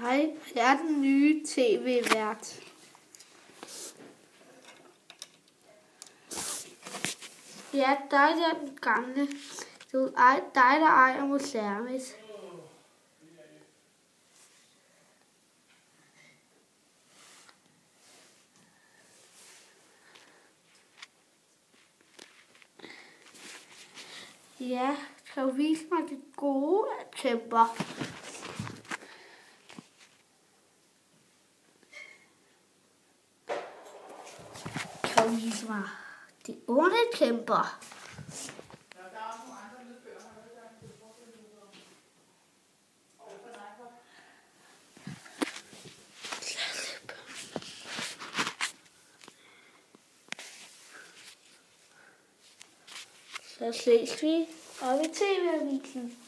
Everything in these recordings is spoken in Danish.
Hej, jeg er den nye tv-vært. Ja, dig der den gamle. Det er dig, der ejer museet. Ja, kan du vise mig de gode kæmper? Kan du vise mig de onde kæmper? Så ses vi oppe i TV-avisen.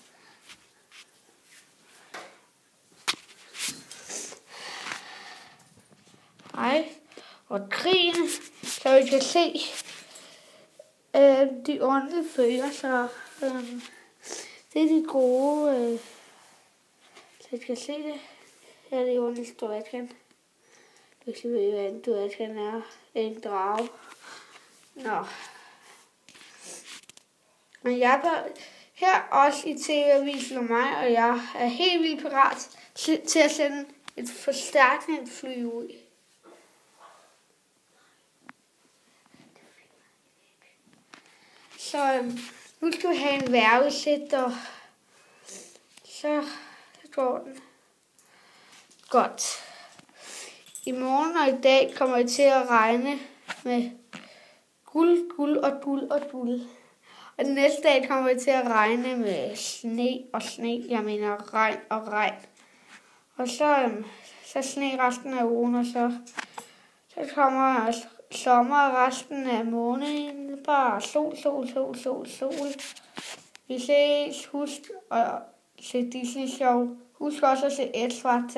Hej, og krigen, så vi kan se de onde følger, så det er de gode, så vi kan se det. Her er det onde Duatcan. Hvis I ved, hvad en Duatcan er, en drage. Nå. Men jeg er her også i TV-avisen om mig, og jeg er helt vildt parat til at sende et forstærkningsfly ud. Så nu skal vi have en vejrudsigt, og så går den godt. I morgen og i dag kommer det til at regne med guld og guld og guld. Og den næste dag kommer det til at regne med sne og sne. Jeg mener regn og regn. Og så sne resten af ugen, og så kommer sommer resten af måneden. Bare sol. Vi ses. Husk at se Disney Show. Husk også at se Edward.